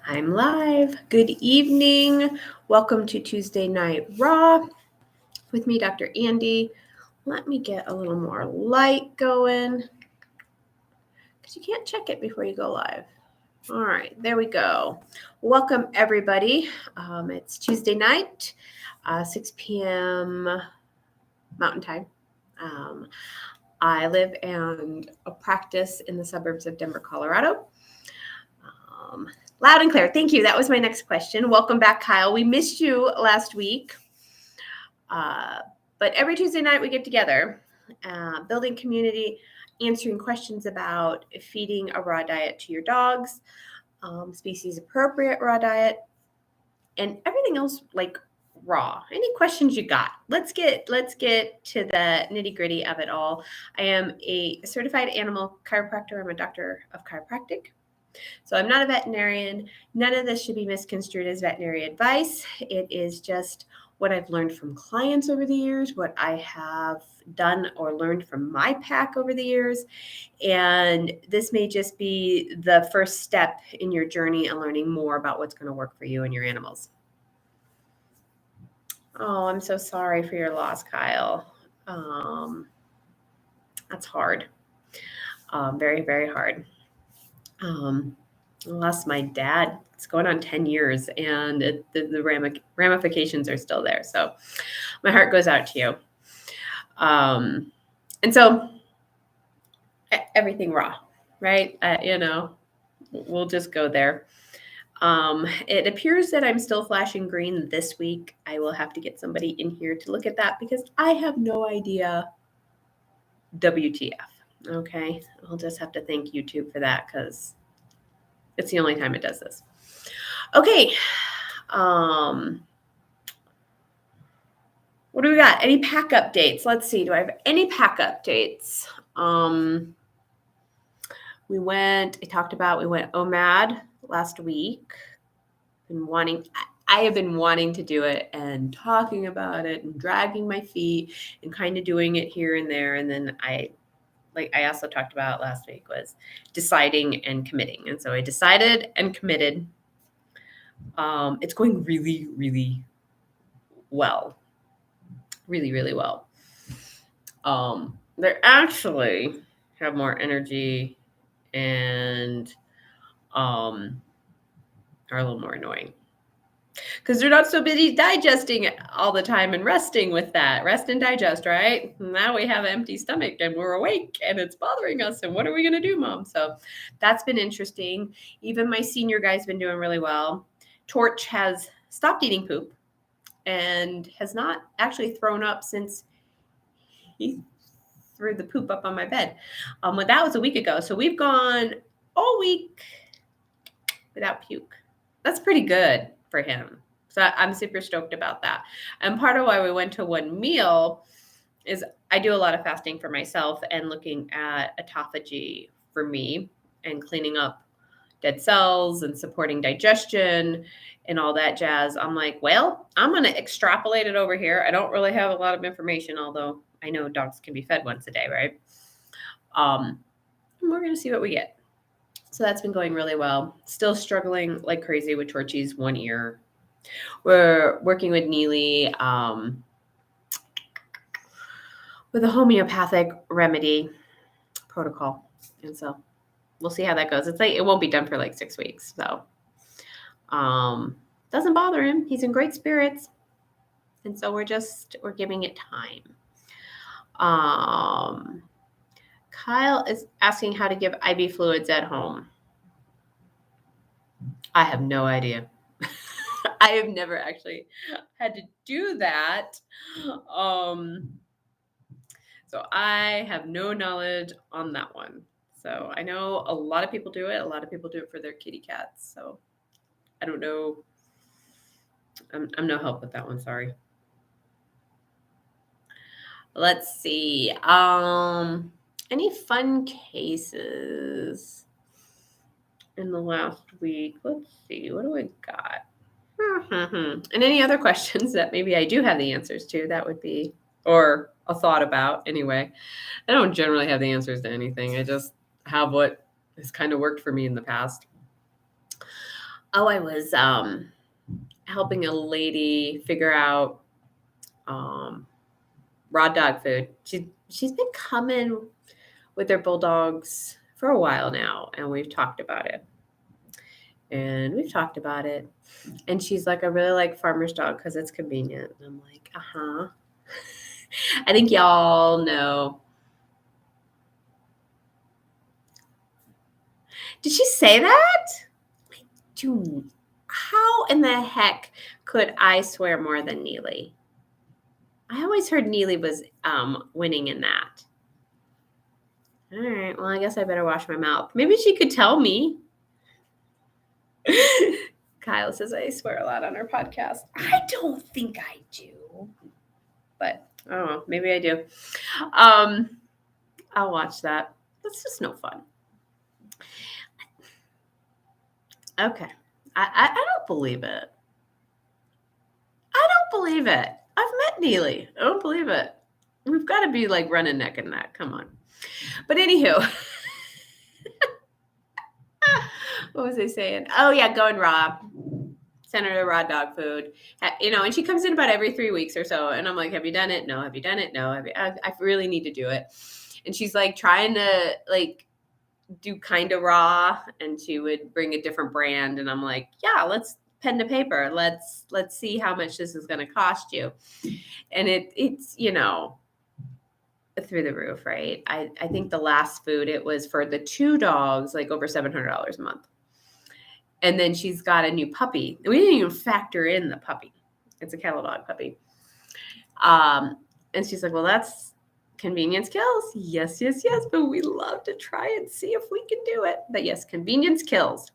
I'm live. Good evening. Welcome to Tuesday Night Raw with me, Dr. Andi. Let me get a little more light going because you can't check it before you go live. All right, there we go. Welcome, everybody. It's Tuesday night, 6 p.m. Mountain Time. I live and practice in the suburbs of Denver, Colorado. Loud and clear. Thank you. That was my next question. Welcome back, Kyle. We missed you last week. But every Tuesday night we get together, building community, answering questions about feeding a raw diet to your dogs, species appropriate raw diet, and everything else like raw. Any questions you got? Let's get to the nitty gritty of it all. I am a certified animal chiropractor. I'm a doctor of chiropractic. So I'm not a veterinarian. None of this should be misconstrued as veterinary advice. It is just what I've learned from clients over the years, what I have done or learned from my pack over the years. And this may just be the first step in your journey and learning more about what's going to work for you and your animals. Oh, I'm so sorry for your loss, Kyle. That's hard. Very, very hard. I lost my dad. It's going on 10 years and the ramifications are still there. So my heart goes out to you. And so everything raw, right? We'll just go there. It appears that I'm still flashing green this week. I will have to get somebody in here to look at that because I have no idea WTF. Okay. I'll just have to thank YouTube for that because it's the only time it does this. Okay. What do we got? Any pack updates? Let's see. Do I have any pack updates? We went OMAD last week. I have been wanting to do it and talking about it and dragging my feet and kind of doing it here and there. And then I also talked about last week was deciding and committing. And so I decided and committed. It's going really, really well. Really, really well. They actually have more energy and are a little more annoying because they're not so busy digesting all the time and resting with that. Rest and digest, right? Now we have an empty stomach and we're awake and it's bothering us. And what are we going to do, Mom? So that's been interesting. Even my senior guy's been doing really well. Torch has stopped eating poop and has not actually thrown up since he threw the poop up on my bed. But that was a week ago. So we've gone all week without puke. That's pretty good for him. So I'm super stoked about that. And part of why we went to one meal is I do a lot of fasting for myself and looking at autophagy for me and cleaning up dead cells and supporting digestion and all that jazz. I'm like, well, I'm going to extrapolate it over here. I don't really have a lot of information, although I know dogs can be fed once a day, right? And we're going to see what we get. So that's been going really well. Still struggling like crazy with Torchy's one ear. We're working with Neely with a homeopathic remedy protocol. And so we'll see how that goes. It's like it won't be done for like 6 weeks. So doesn't bother him. He's in great spirits. And so we're giving it time. Kyle is asking how to give IV fluids at home. I have no idea. I have never actually had to do that. So I have no knowledge on that one. So I know a lot of people do it. A lot of people do it for their kitty cats. So I don't know. I'm no help with that one. Sorry. Let's see. Any fun cases in the last week? Let's see. What do we got? And any other questions that maybe I do have the answers to, that would be, or a thought about anyway. I don't generally have the answers to anything. I just have what has kind of worked for me in the past. Oh, I was helping a lady figure out raw dog food. She's been coming with their bulldogs for a while now, and we've talked about it. And she's like, I really like farmer's dog because it's convenient. And I'm like, uh-huh. I think y'all know. Did she say that? Dude, how in the heck could I swear more than Neely? I always heard Neely was winning in that. All right, well, I guess I better wash my mouth. Maybe she could tell me. Kyle says I swear a lot on our podcast. I don't think I do, but I don't know. Maybe I do. I'll watch that. That's just no fun. Okay. I don't believe it. I don't believe it. I've met Neely. I don't believe it. We've got to be like running neck and neck. Come on. But anywho, what was I saying? Oh yeah, going raw. Send her to raw dog food. And she comes in about every 3 weeks or so. And I'm like, have you done it? No. Have you done it? No. I really need to do it. And she's like trying to like do kind of raw, and she would bring a different brand. And I'm like, yeah, let's pen to paper. Let's see how much this is going to cost you. And it's, through the roof, right? I think the last food, it was for the 2 dogs, like over $700 a month. And then she's got a new puppy. We didn't even factor in the puppy. It's a cattle dog puppy. And she's like, well, that's convenience kills. Yes. But we love to try and see if we can do it. But yes, convenience kills.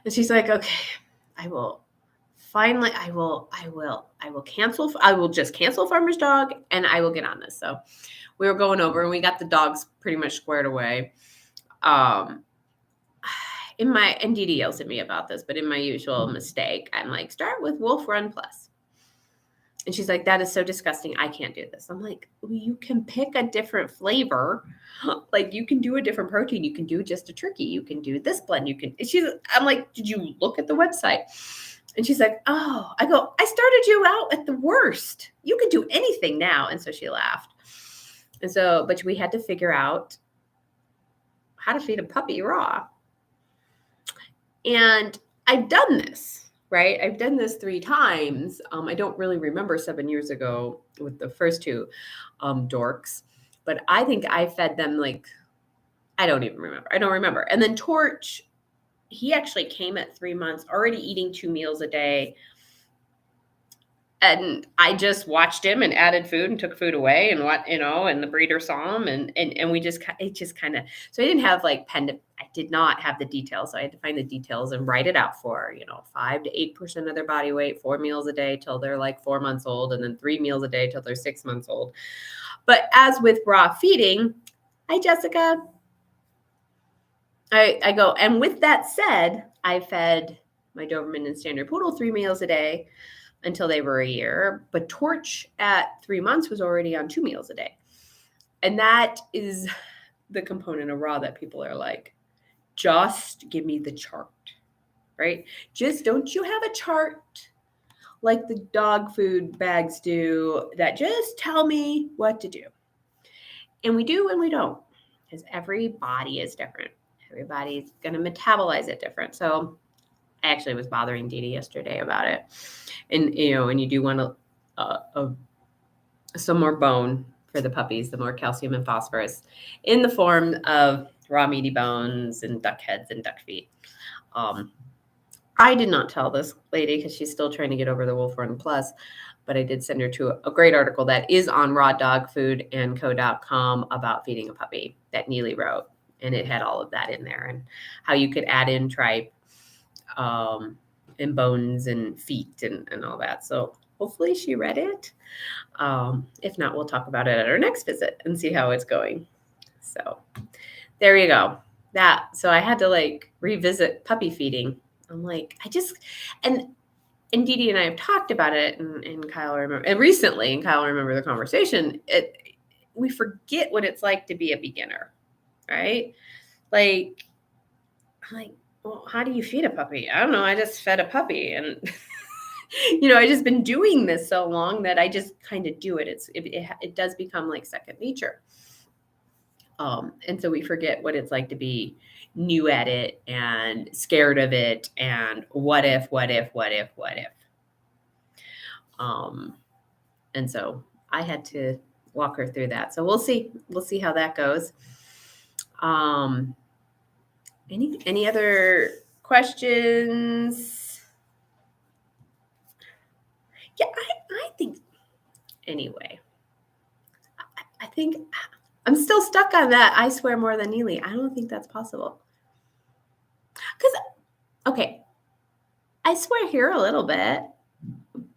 And she's like, okay, I will just cancel farmer's dog, and I will get on this. So we were going over and we got the dogs pretty much squared away. And Dee Dee yells at me about this, but in my usual mistake, I'm like, start with Wolf Run Plus. And she's like, that is so disgusting. I can't do this. I'm like, well, you can pick a different flavor. Like you can do a different protein. You can do just a turkey. You can do this blend. I'm like, did you look at the website? And she's like, oh, I started you out at the worst. You can do anything now. And so she laughed. But we had to figure out how to feed a puppy raw. And I've done this, right? I've done this 3 times. I don't really remember 7 years ago with the first 2 dorks, but I think I fed them I don't remember. And then Torch, he actually came at 3 months, already eating 2 meals a day. And I just watched him and added food and took food away, and and the breeder saw him, and we just kind of, so I didn't have I did not have the details. So I had to find the details and write it out for, 5 to 8% of their body weight, 4 meals a day till they're 4 months old, and then 3 meals a day till they're 6 months old. But as with raw feeding, hi, Jessica. I go, and with that said, I fed my Doberman and Standard Poodle 3 meals a day until they were a year. But Torch at 3 months was already on 2 meals a day. And that is the component of raw that people are like, just give me the chart, right? Just don't you have a chart like the dog food bags do that just tell me what to do? And we do and we don't, because every body is different. Everybody's going to metabolize it different. So I actually was bothering Dee Dee yesterday about it. And, and you do want some more bone for the puppies, the more calcium and phosphorus in the form of raw meaty bones and duck heads and duck feet. I did not tell this lady because she's still trying to get over the Wolf Run Plus, but I did send her to a great article that is on rawdogfoodandco.com about feeding a puppy that Neely wrote. And it had all of that in there, and how you could add in tripe and bones and feet and all that. So hopefully she read it. If not, we'll talk about it at our next visit and see how it's going. So there you go. So I had to revisit puppy feeding. I'm like, and Dee Dee and I have talked about it, and Kyle remember, and recently, and Kyle remember the conversation. We forget what it's like to be a beginner, right? Well, how do you feed a puppy? I don't know. I just fed a puppy, and I just been doing this so long that I just kind of do it. It does become like second nature. And so we forget what it's like to be new at it and scared of it and what if, what if, what if, what if. Um, and so I had to walk her through that. So we'll see. We'll see how that goes. Um, any other questions? Yeah, I think anyway. I think I'm still stuck on that. I swear more than Neely. I don't think that's possible. Because okay, I swear here a little bit,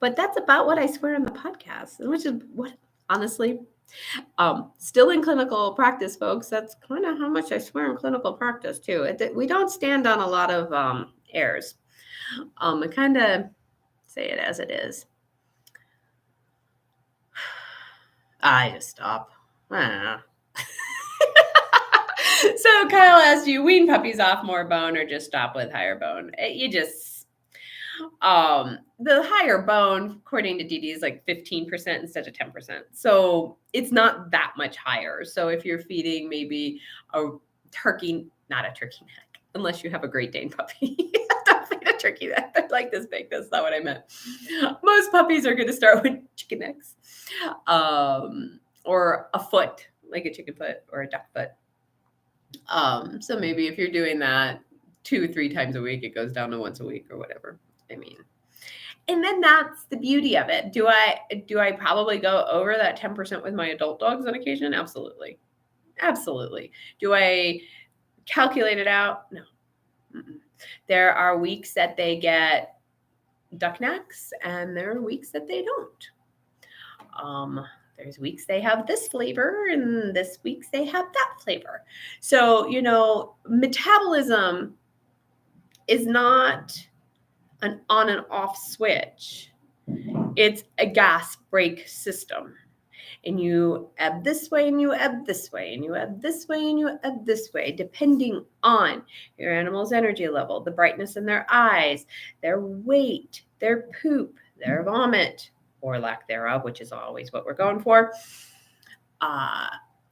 but that's about what I swear in the podcast, which is what honestly. Still in clinical practice, folks. That's kind of how much I swear in clinical practice too. We don't stand on a lot of airs. I kind of say it as it is. I just stop. So Kyle asked you, wean puppies off more bone or just stop with higher bone? You just the higher bone, according to Dee Dee, is like 15% instead of 10%. So it's not that much higher. So if you're feeding maybe a turkey, not a turkey neck, unless you have a Great Dane puppy. Don't feed a turkey neck. They're like this big. That's not what I meant. Most puppies are going to start with chicken necks, or a foot, like a chicken foot or a duck foot. So maybe if you're doing that 2-3 times a week, it goes down to once a week or whatever. I mean, and then that's the beauty of it. Do I probably go over that 10% with my adult dogs on occasion? Absolutely. Absolutely. Do I calculate it out? No. Mm-mm. There are weeks that they get duck necks and there are weeks that they don't. There's weeks they have this flavor and this weeks they have that flavor. So, metabolism is not an on and off switch. It's a gas brake system. And you ebb this way and you ebb this way and you ebb this way and you ebb this way, depending on your animal's energy level, the brightness in their eyes, their weight, their poop, their vomit, or lack thereof, which is always what we're going for.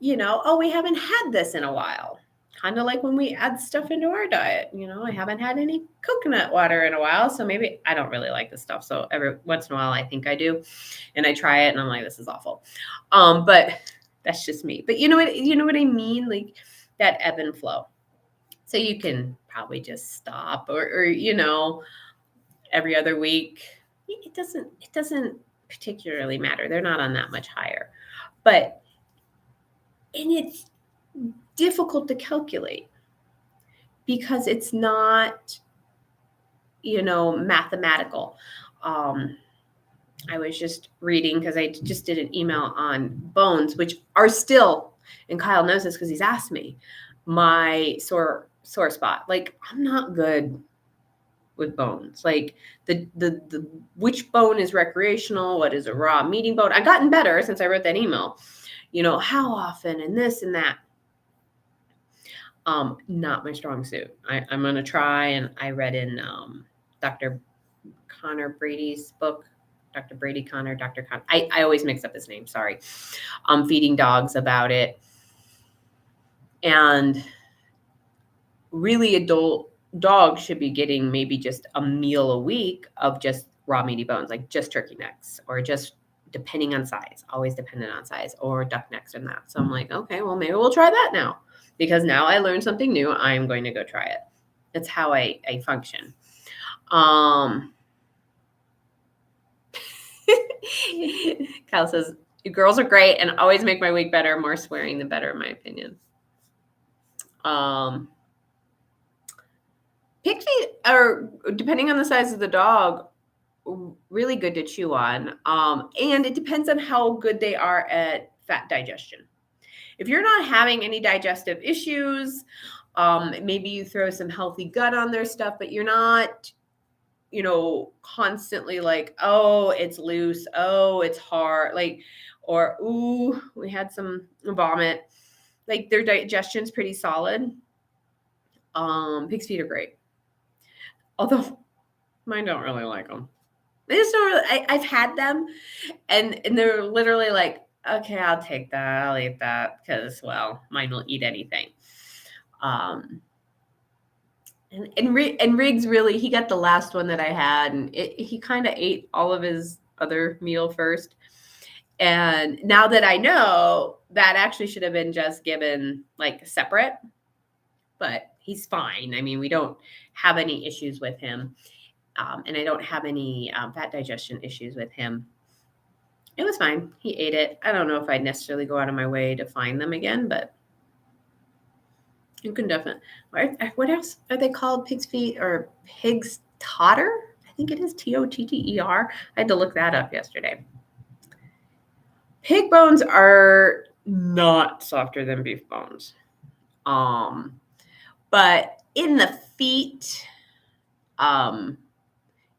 We haven't had this in a while. Kind of like when we add stuff into our diet. I haven't had any coconut water in a while, so maybe I don't really like this stuff. So every once in a while, I think I do, and I try it, and I'm like, this is awful. But that's just me. But you know what I mean, like that ebb and flow. So you can probably just stop, or every other week. It doesn't particularly matter. They're not on that much higher, and it's difficult to calculate because it's not, mathematical. I was just reading because I just did an email on bones, which are still, and Kyle knows this because he's asked me, my sore spot. Like, I'm not good with bones. Like the which bone is recreational, what is a raw meating bone. I've gotten better since I wrote that email. How often and this and that. Not my strong suit. I'm gonna try, and I read in Dr. Connor Brady's book, Dr. Brady Connor, Dr. Connor. I always mix up his name. Sorry. Feeding dogs about it, and really adult dogs should be getting maybe just a meal a week of just raw meaty bones, like just turkey necks, or just depending on size, always dependent on size, or duck necks and that. So I'm like, okay, well, maybe we'll try that now. Because now I learned something new. I'm going to go try it. That's how I function. Kyle says, you girls are great and always make my week better. More swearing, the better, in my opinion. Pig feet are, depending on the size of the dog, really good to chew on. And it depends on how good they are at fat digestion. If you're not having any digestive issues, maybe you throw some healthy gut on their stuff, but you're not, constantly like, oh, it's loose, oh, it's hard, like, or, ooh, we had some vomit. Like, their digestion's pretty solid. Pig's feet are great. Although mine don't really like them. They just don't really. I've had them, and they're literally like, okay, I'll take that. I'll eat that because, well, mine will eat anything. And Riggs really, he got the last one that I had, and he kind of ate all of his other meal first. And now that I know, that actually should have been just given like separate, but he's fine. I mean, we don't have any issues with him. And I don't have any fat digestion issues with him. It was fine. He ate it. I don't know if I'd necessarily go out of my way to find them again, but you can definitely. What else are they called? Pig's feet or pig's totter? I think it is Totter. I had to look that up yesterday. Pig bones are not softer than beef bones. But in the feet,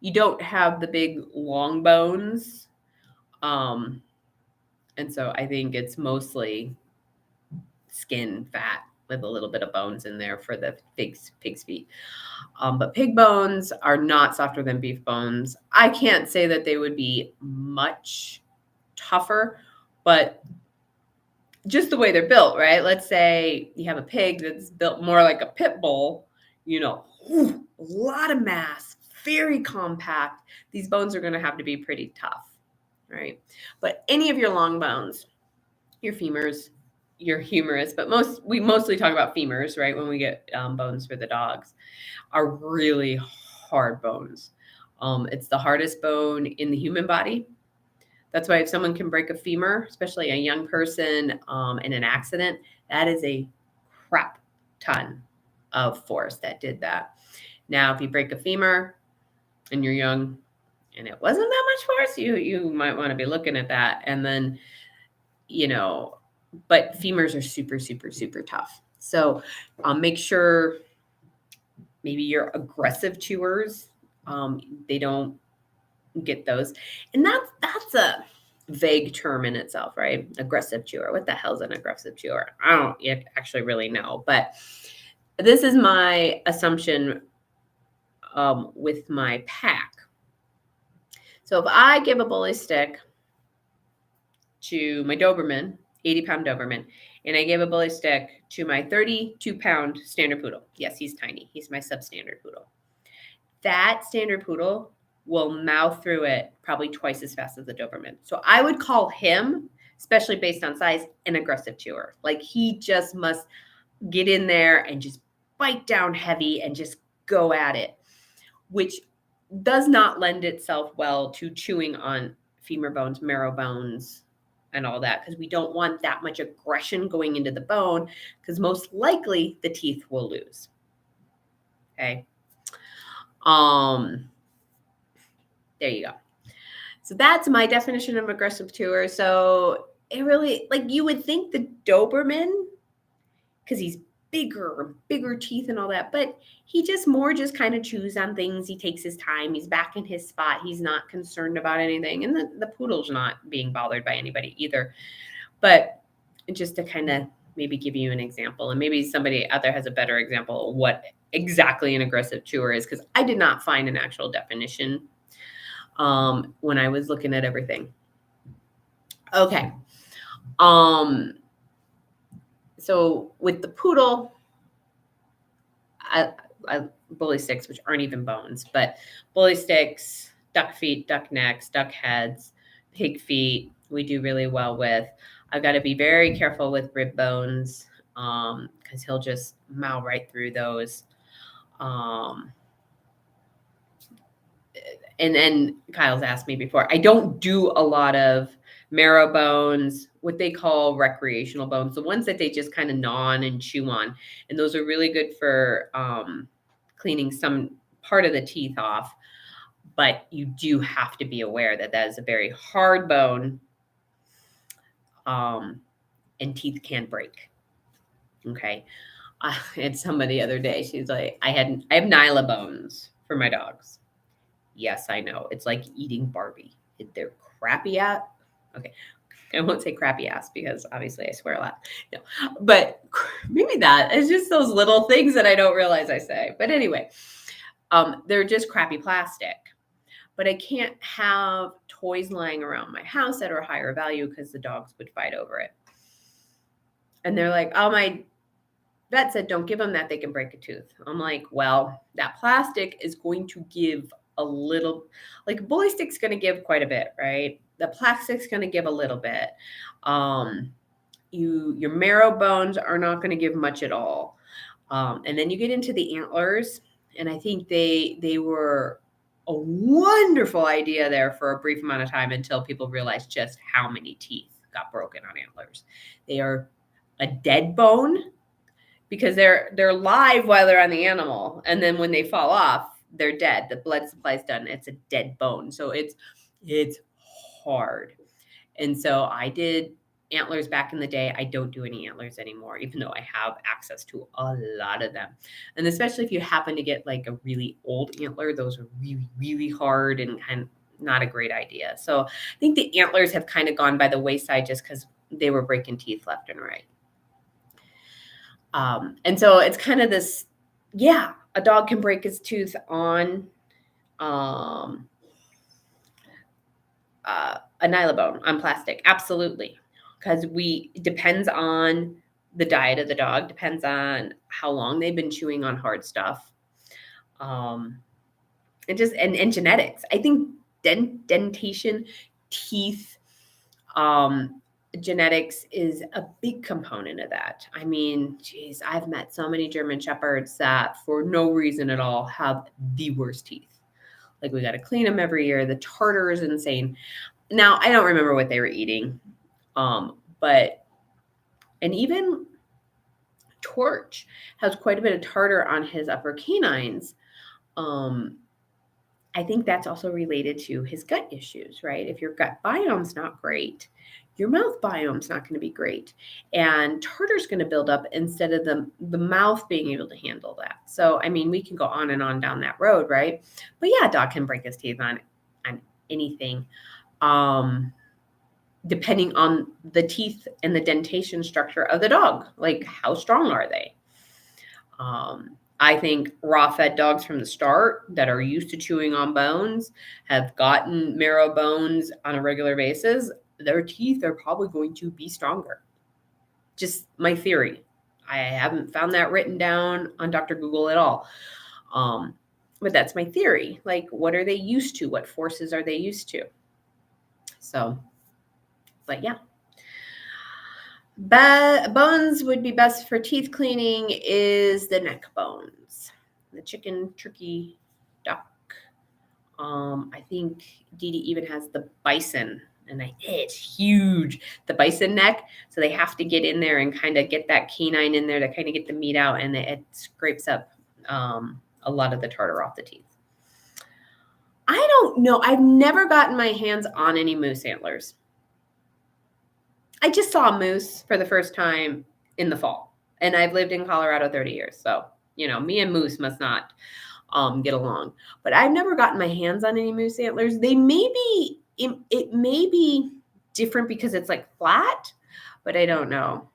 you don't have the big long bones. And so I think it's mostly skin fat with a little bit of bones in there for the pig's feet. But pig bones are not softer than beef bones. I can't say that they would be much tougher, but just the way they're built, right? Let's say you have a pig that's built more like a pit bull, a lot of mass, very compact. These bones are going to have to be pretty tough, right? But any of your long bones, your femurs, your humerus, but we mostly talk about femurs, right? When we get bones for the dogs, are really hard bones. It's the hardest bone in the human body. That's why if someone can break a femur, especially a young person in an accident, that is a crap ton of force that did that. Now, if you break a femur and you're young and it wasn't that much force, you might want to be looking at that. And then, but femurs are super, super, super tough. So make sure maybe your aggressive chewers, they don't get those. And that's a vague term in itself, right? Aggressive chewer. What the hell's an aggressive chewer? I don't yet actually really know, but this is my assumption with my pack. So if I give a bully stick to my Doberman, 80-pound Doberman, and I gave a bully stick to my 32-pound standard poodle. Yes, he's tiny. He's my substandard poodle. That standard poodle will mouth through it probably twice as fast as the Doberman. So I would call him, especially based on size, an aggressive chewer. Like he just must get in there and just bite down heavy and just go at it, which does not lend itself well to chewing on femur bones, marrow bones, and all that, because we don't want that much aggression going into the bone, because most likely the teeth will lose. Okay. There you go. So that's my definition of aggressive chewer. So it really, like, you would think the Doberman, because he's bigger teeth and all that, but he just kind of chews on things. He takes his time. He's back in his spot. He's not concerned about anything. And the poodle's not being bothered by anybody either. But just to kind of maybe give you an example, and maybe somebody out there has a better example of what exactly an aggressive chewer is, because I did not find an actual definition when I was looking at everything. Okay. So with the poodle, I bully sticks, which aren't even bones, but bully sticks, duck feet, duck necks, duck heads, pig feet, we do really well with. I've got to be very careful with rib bones because he'll just mow right through those. And then Kyle's asked me before, I don't do a lot of marrow bones, what they call recreational bones, the ones that they just kind of gnaw on and chew on. And those are really good for cleaning some part of the teeth off. But you do have to be aware that that is a very hard bone and teeth can break. Okay. I had somebody the other day, she's like, I have Nyla bones for my dogs. Yes, I know. It's like eating Barbie. They're crappy ass. Okay. I won't say crappy ass because obviously I swear a lot. No, but maybe that is just those little things that I don't realize I say. But anyway, They're just crappy plastic. But I can't have toys lying around my house that are higher value because the dogs would fight over it. And they're like, oh, my vet said, don't give them that. They can break a tooth. I'm like, well, that plastic is going to give a little, like a bully stick's going to give quite a bit, right? The plastic's going to give a little bit. Your marrow bones are not going to give much at all. And then you get into the antlers, and I think they were a wonderful idea there for a brief amount of time until people realized just how many teeth got broken on antlers. They are a dead bone because they're live while they're on the animal, and then when they fall off, they're dead. The blood supply's done. It's a dead bone, so it's hard. And so I did antlers back in the day. I don't do any antlers anymore, even though I have access to a lot of them. And especially if you happen to get like a really old antler, those are really, really hard and kind of not a great idea. So I think the antlers have kind of gone by the wayside just because they were breaking teeth left and right. And so it's kind of this, yeah, a dog can break his tooth on a nylabone, on plastic. Absolutely. Because it depends on the diet of the dog, depends on how long they've been chewing on hard stuff. And genetics. I think dentation, teeth, genetics is a big component of that. I mean, geez, I've met so many German Shepherds that for no reason at all have the worst teeth. Like we got to clean them every year. The tartar is insane. Now, I don't remember what they were eating. And even Torch has quite a bit of tartar on his upper canines. I think that's also related to his gut issues, right? If your gut biome's not great, your mouth biome's not going to be great. And tartar's going to build up instead of the mouth being able to handle that. So, I mean, we can go on and on down that road, right? But yeah, a dog can break his teeth on anything. Depending on the teeth and the dentation structure of the dog, like how strong are they? I think raw-fed dogs from the start that are used to chewing on bones have gotten marrow bones on a regular basis. Their teeth are probably going to be stronger. Just my theory. I haven't found that written down on Dr. Google at all. But that's my theory. Like, what are they used to? What forces are they used to? So, but yeah. Bones would be best for teeth cleaning is the neck bones, the chicken, turkey, duck. I think Dee Dee even has the bison, and it's huge, the bison neck. So they have to get in there and kind of get that canine in there to kind of get the meat out, and it scrapes up a lot of the tartar off the teeth. I don't know. I've never gotten my hands on any moose antlers. I just saw a moose for the first time in the fall, and I've lived in Colorado 30 years. So, me and moose must not get along, but I've never gotten my hands on any moose antlers. They may be, it may be different because it's like flat, but I don't know.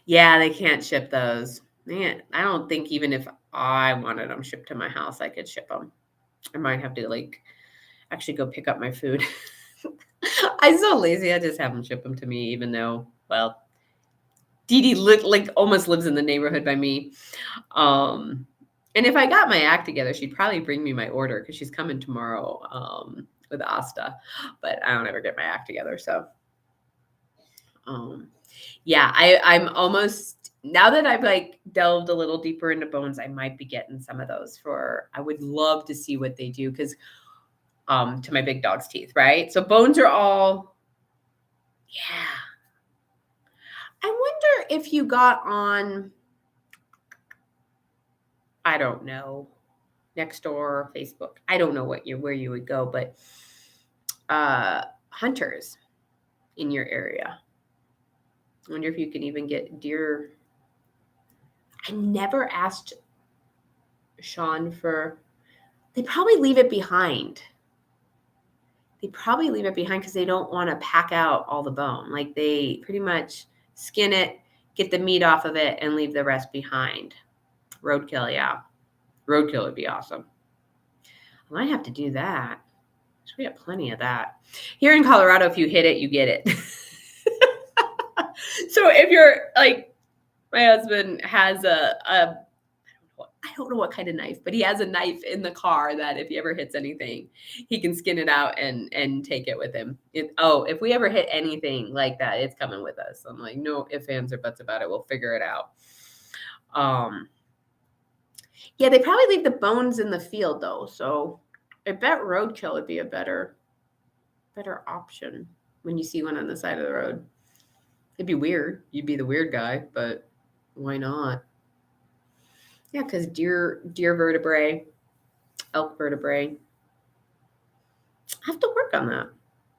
Yeah, they can't ship those. Man, I don't think even if I wanted them shipped to my house, I could ship them. I might have to actually go pick up my food. I'm so lazy. I just have them ship them to me, even though, well, Dee Dee almost lives in the neighborhood by me. And if I got my act together, she'd probably bring me my order because she's coming tomorrow with Asta. But I don't ever get my act together. So, yeah, I'm almost, now that I've delved a little deeper into bones, I might be getting some of those I would love to see what they do because to my big dog's teeth, right? So bones are all, yeah. I wonder if you got on, I don't know, Nextdoor, Facebook. I don't know where you would go, but hunters in your area. I wonder if you can even get deer. I never asked Sean they probably leave it behind. They probably leave it behind because they don't want to pack out all the bone. Like they pretty much skin it, get the meat off of it, and leave the rest behind. Roadkill, yeah. Roadkill would be awesome. I might have to do that. We have plenty of that. Here in Colorado, if you hit it, you get it. So if you're like, my husband has I don't know what kind of knife, but he has a knife in the car that if he ever hits anything, he can skin it out and take it with him. If we ever hit anything like that, it's coming with us. I'm like, no ifs, ands, or buts about it. We'll figure it out. Yeah, they probably leave the bones in the field though, so I bet roadkill would be a better option when you see one on the side of the road. It'd be weird. You'd be the weird guy, but why not? Yeah, because deer vertebrae, elk vertebrae. I have to work on that.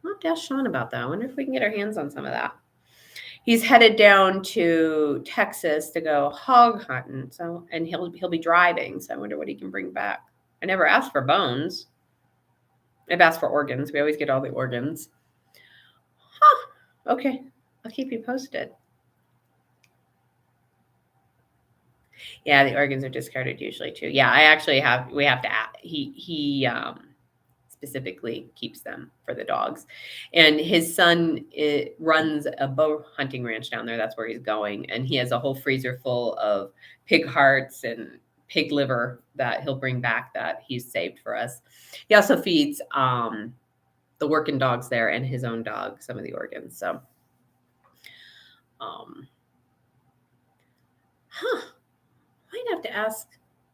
I'll have to ask Sean about that. I wonder if we can get our hands on some of that. He's headed down to Texas to go hog hunting. So, and he'll be driving. So I wonder what he can bring back. I never asked for bones. I've asked for organs. We always get all the organs. Huh. Okay. I'll keep you posted. Yeah, the organs are discarded usually too. Yeah, we have to he specifically keeps them for the dogs. And his son runs a bow hunting ranch down there. That's where he's going. And he has a whole freezer full of pig hearts and pig liver that he'll bring back that he's saved for us. He also feeds the working dogs there and his own dog some of the organs. So, might have to ask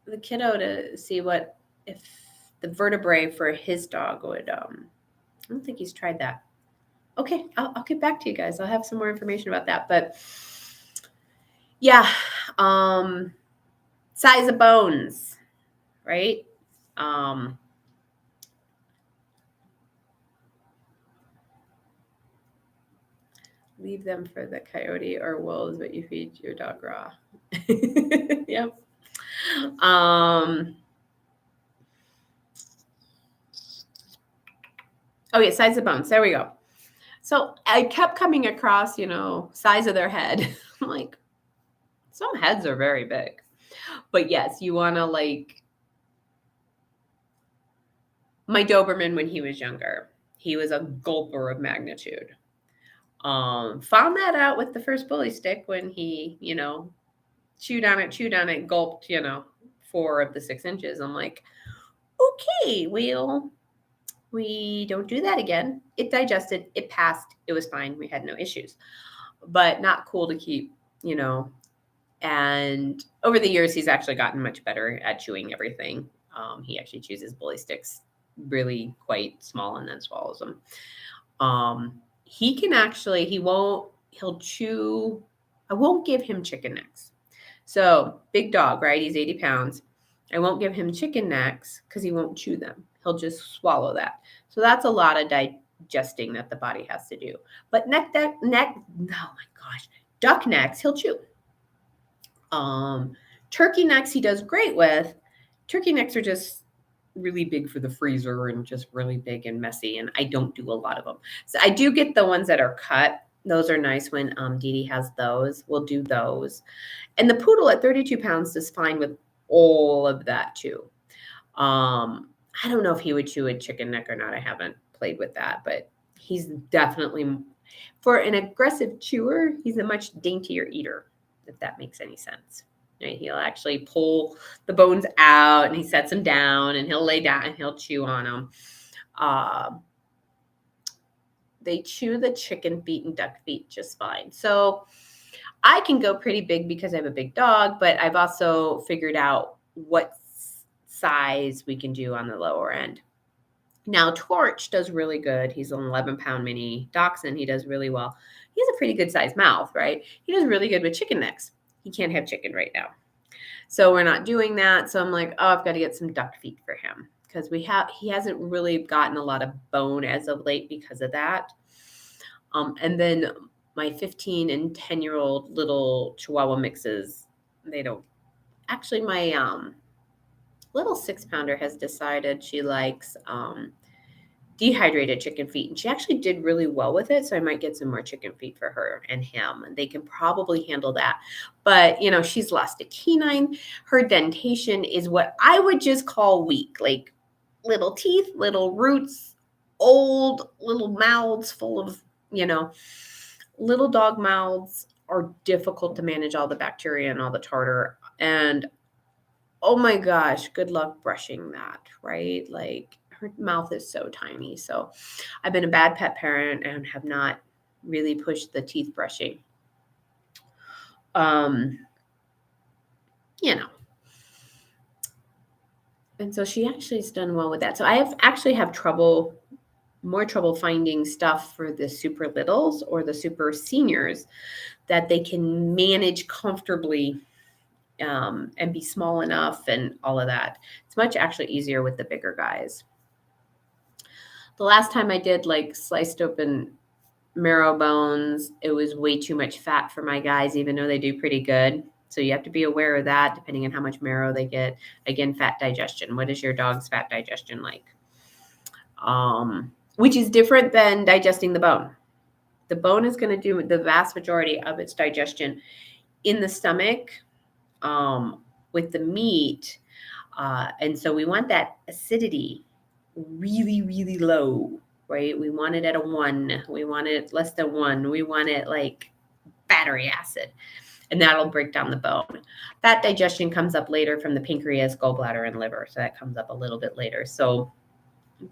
the kiddo to see if the vertebrae for his dog would. I don't think he's tried that. Okay, I'll get back to you guys. I'll have some more information about that. But yeah, size of bones, right? Leave them for the coyote or wolves, but you feed your dog raw. Yep. Oh yeah, size of bones. There we go. So I kept coming across, size of their head. I'm like, some heads are very big. But yes, you want to my Doberman when he was younger. He was a gulper of magnitude. Found that out with the first bully stick when he, chewed on it, gulped, 4 of the 6 inches. I'm like, okay, well, we don't do that again. It digested, it passed, it was fine. We had no issues, but not cool to keep, and over the years, he's actually gotten much better at chewing everything. He actually chews his bully sticks really quite small and then swallows them. He can actually, he'll chew. I won't give him chicken necks. So big dog, right? He's 80 pounds. I won't give him chicken necks because he won't chew them. He'll just swallow that. So that's a lot of digesting that the body has to do. But oh my gosh, duck necks, he'll chew. Turkey necks, he does great with. Turkey necks are just really big for the freezer and just really big and messy. And I don't do a lot of them. So I do get the ones that are cut. Those are nice when Dee Dee has those. We'll do those. And the poodle at 32 pounds is fine with all of that too. I don't know if he would chew a chicken neck or not. I haven't played with that, but he's definitely, for an aggressive chewer, he's a much daintier eater, if that makes any sense. Right? He'll actually pull the bones out and he sets them down and he'll lay down and he'll chew on them. They chew the chicken feet and duck feet just fine. So I can go pretty big because I have a big dog, but I've also figured out what size we can do on the lower end. Now, Torch does really good. He's an 11-pound mini dachshund. He does really well. He has a pretty good sized mouth, right? He does really good with chicken necks. He can't have chicken right now. So we're not doing that. So I'm like, I've got to get some duck feet for him because he hasn't really gotten a lot of bone as of late because of that. And then my 15 and 10-year-old little Chihuahua mixes, they don't. Actually, my little 6-pounder has decided she likes dehydrated chicken feet, and she actually did really well with it. So I might get some more chicken feet for her and him, and they can probably handle that. But she's lost a canine. Her dentation is what I would just call weak, like little teeth, little roots, old little mouths full of, little dog mouths are difficult to manage all the bacteria and all the tartar. And oh my gosh, good luck brushing that, right? Like her mouth is so tiny. So I've been a bad pet parent and have not really pushed the teeth brushing. Um, you know. And so she actually has done well with that. So I have more trouble finding stuff for the super littles or the super seniors that they can manage comfortably, and be small enough and all of that. It's much actually easier with the bigger guys. The last time I did like sliced open marrow bones, it was way too much fat for my guys, even though they do pretty good. So you have to be aware of that depending on how much marrow they get. Again, fat digestion. What is your dog's fat digestion like? Which is different than digesting the bone. The bone is going to do the vast majority of its digestion in the stomach, with the meat. And so we want that acidity really, really low, right? We want it at a 1. We want it less than 1. We want it like battery acid, and that'll break down the bone. Fat digestion comes up later from the pancreas, gallbladder, and liver. So that comes up a little bit later. So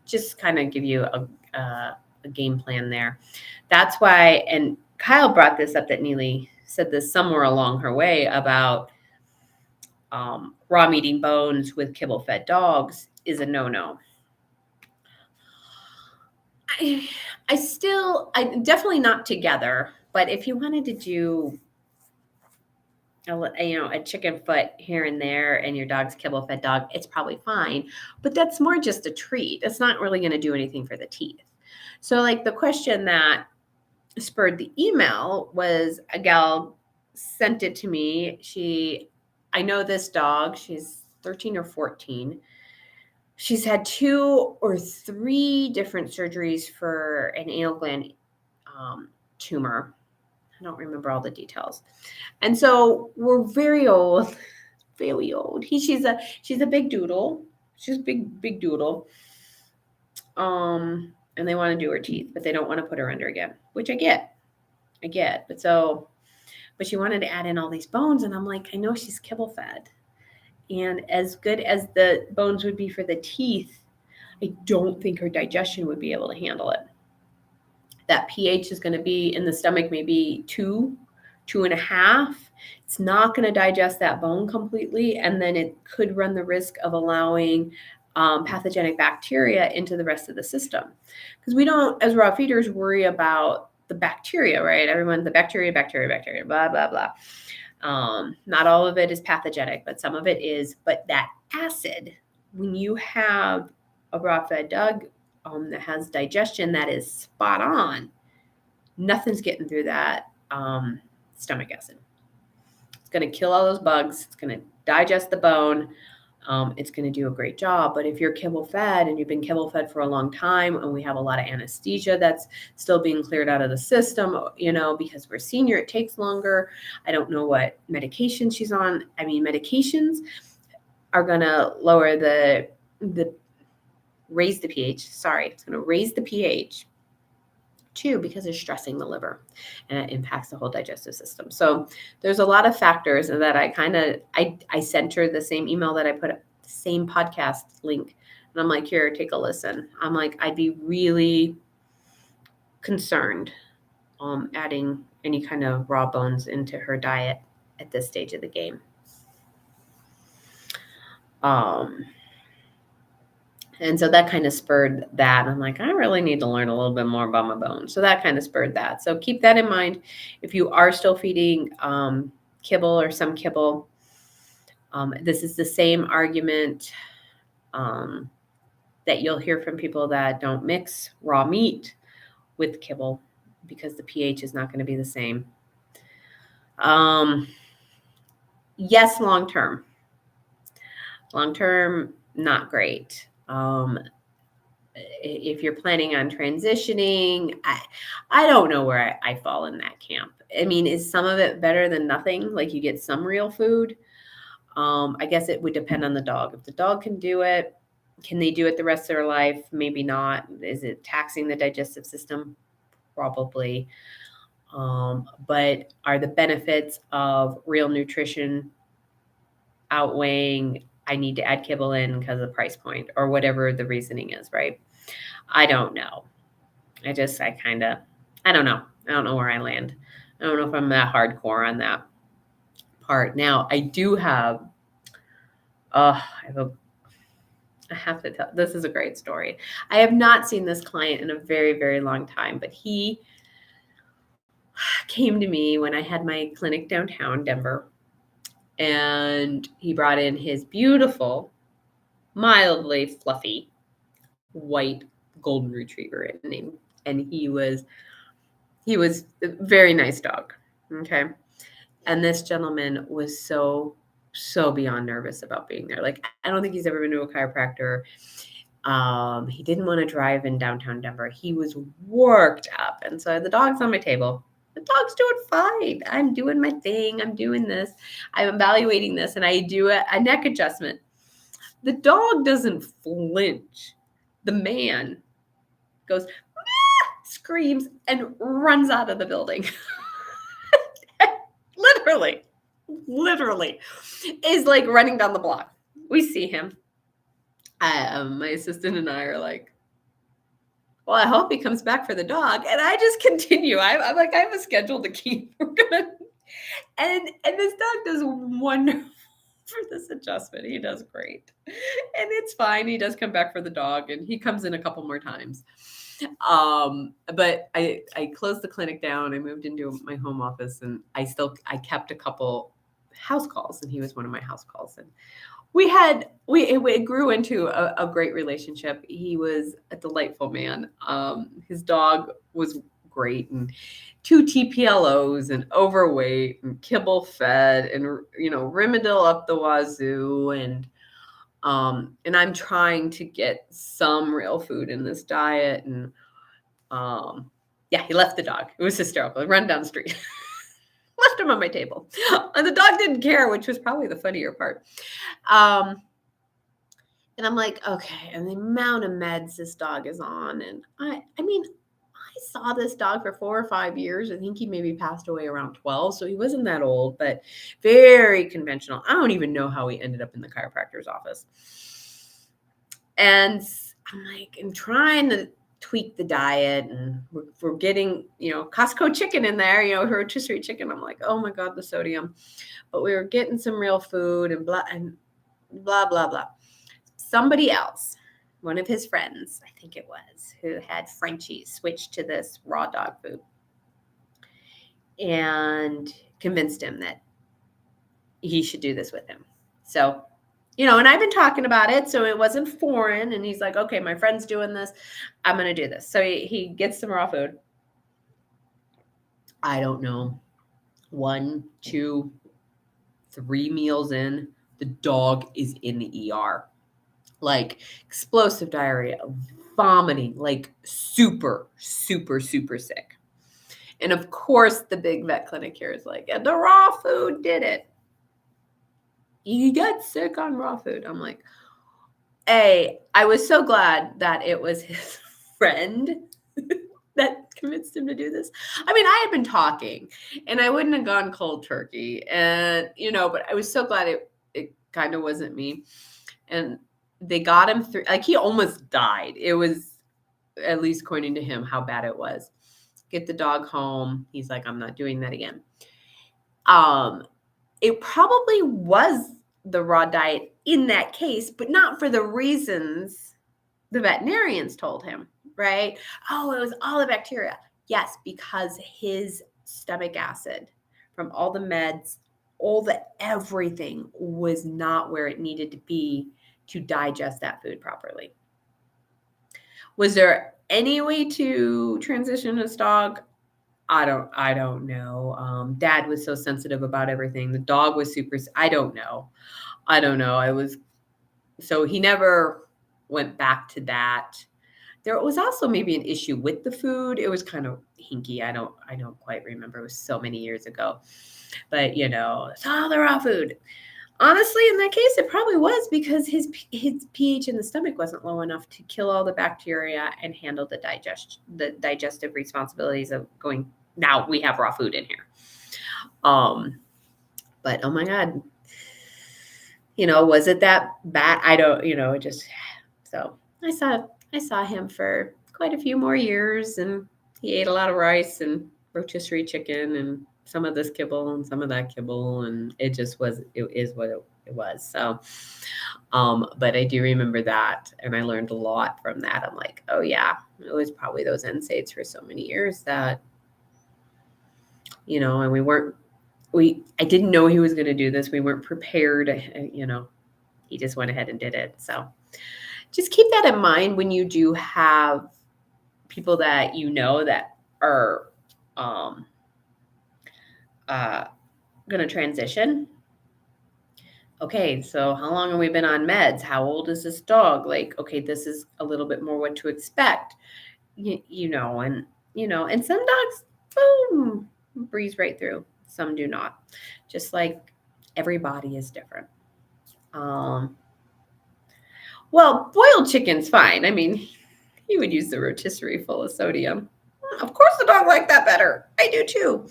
just kind of give you a game plan there. That's why, and Kyle brought this up, that Neely said this somewhere along her way about raw meating bones with kibble-fed dogs is a no-no. I definitely not together, but if you wanted to do a chicken foot here and there and your dog's kibble-fed dog, it's probably fine. But that's more just a treat. It's not really going to do anything for the teeth. So like the question that spurred the email was a gal sent it to me. I know this dog. She's 13 or 14. She's had 2 or 3 different surgeries for an anal gland tumor. I don't remember all the details. And so we're very old, very old. She's a big doodle. She's a big doodle. And they want to do her teeth, but they don't want to put her under again, which I get. But she wanted to add in all these bones, and I'm like, I know she's kibble fed. And as good as the bones would be for the teeth, I don't think her digestion would be able to handle it. That pH is going to be in the stomach, maybe 2, 2.5. It's not going to digest that bone completely. And then it could run the risk of allowing pathogenic bacteria into the rest of the system. Because we don't, as raw feeders, worry about the bacteria, right? Everyone's the bacteria, blah, blah, blah. Not all of it is pathogenic, but some of it is. But that acid, when you have a raw fed dog that has digestion that is spot on, nothing's getting through that stomach acid. It's going to kill all those bugs. It's going to digest the bone. It's going to do a great job. But if you're kibble fed and you've been kibble fed for a long time, and we have a lot of anesthesia that's still being cleared out of the system, because we're senior, it takes longer. I don't know what medication she's on. I mean, medications are going to lower raise the pH. Sorry, it's going to raise the pH too, because it's stressing the liver and it impacts the whole digestive system. So there's a lot of factors that I sent her the same email that I put up, the same podcast link. And I'm like, here, take a listen. I'm like, I'd be really concerned adding any kind of raw bones into her diet at this stage of the game. And so that kind of spurred that. I'm like, I really need to learn a little bit more about my bones. So that kind of spurred that. So keep that in mind. If you are still feeding kibble or some kibble, this is the same argument that you'll hear from people that don't mix raw meat with kibble because the pH is not going to be the same. Yes, long-term. Long-term, not great. if you're planning on transitioning, I don't know where I fall in that camp. I mean, is some of it better than nothing? Like you get some real food. I guess it would depend on the dog. If the dog can do it, can they do it the rest of their life? Maybe not. Is it taxing the digestive system? Probably. But are the benefits of real nutrition outweighing I need to add kibble in because of the price point or whatever the reasoning is, right? I don't know. I don't know. I don't know where I land. I don't know if I'm that hardcore on that part. Now, I do have, I have to tell, this is a great story. I have not seen this client in a very, very long time, but he came to me when I had my clinic downtown Denver, and he brought in his beautiful, mildly fluffy, white golden retriever name, and he was a very nice dog. Okay. And this gentleman was so beyond nervous about being there. Like, I don't think he's ever been to a chiropractor. He didn't want to drive in downtown Denver. He was worked up. And so the dog's on my table. The dog's doing fine. I'm doing my thing. I'm doing this. I'm evaluating this. And I do a neck adjustment. The dog doesn't flinch. The man goes, screams, and runs out of the building. literally is like running down the block. We see him. My assistant and I are like, well, I hope he comes back for the dog. And I just continue. I'm like, I have a schedule to keep. We're gonna, and this dog does wonderful for this adjustment. He does great. And it's fine. He does come back for the dog, and he comes in a couple more times. But I closed the clinic down. I moved into my home office, and I kept a couple house calls, and he was one of my house calls. And it grew into a great relationship. He was a delightful man. His dog was great, and 2 TPLOs, and overweight, and kibble fed, and, Rimadyl up the wazoo. And I'm trying to get some real food in this diet. And he left the dog. It was hysterical. He ran down the street. Left him on my table. And the dog didn't care, which was probably the funnier part. And I'm like, okay. And the amount of meds this dog is on. And I saw this dog for 4 or 5 years. I think he maybe passed away around 12. So he wasn't that old, but very conventional. I don't even know how he ended up in the chiropractor's office. And I'm trying to tweak the diet, and we're getting, Costco chicken in there, rotisserie chicken. I'm like, oh my God, the sodium. But we were getting some real food and blah, blah, blah. Somebody else, one of his friends, I think it was, who had Frenchies, switched to this raw dog food and convinced him that he should do this with him. So, and I've been talking about it, so it wasn't foreign. And he's like, okay, my friend's doing this. I'm going to do this. So he gets some raw food. I don't know, 1, 2, 3 meals in, the dog is in the ER. Like explosive diarrhea, vomiting, like super, super, super sick. And of course, the big vet clinic here is like, and the raw food did it. You got sick on raw food. I'm like, I was so glad that it was his friend that convinced him to do this. I had been talking, and I wouldn't have gone cold turkey, and but I was so glad it kind of wasn't me. And they got him through. Like, he almost died. It was, at least according to him, how bad it was. Get the dog home. He's like, I'm not doing that again. It probably was the raw diet in that case, but not for the reasons the veterinarians told him, right? Oh, it was all the bacteria. Yes, because his stomach acid from all the meds, all the everything was not where it needed to be to digest that food properly. Was there any way to transition this dog? I don't know. Dad was so sensitive about everything. The dog was super, I don't know. So he never went back to that. There was also maybe an issue with the food. It was kind of hinky. I don't quite remember. It was so many years ago. But, it's all the raw food. Honestly, in that case, it probably was because his pH in the stomach wasn't low enough to kill all the bacteria and handle the digestive responsibilities of going. Now we have raw food in here. But oh my God, was it that bad? I don't, it just. So I saw him for quite a few more years, and he ate a lot of rice and rotisserie chicken and some of this kibble and some of that kibble, and it just was. It is what it was. So, but I do remember that, and I learned a lot from that. I'm like, oh yeah, it was probably those NSAIDs for so many years that, and I didn't know he was going to do this. We weren't prepared, he just went ahead and did it. So just keep that in mind when you do have people that that are going to transition. Okay, so how long have we been on meds? How old is this dog? Like, okay, this is a little bit more what to expect. And some dogs, boom, breeze right through. Some do not. Just like every body is different. Well, boiled chicken's fine. I mean, he would use the rotisserie full of sodium. Of course the dog liked that better. I do too.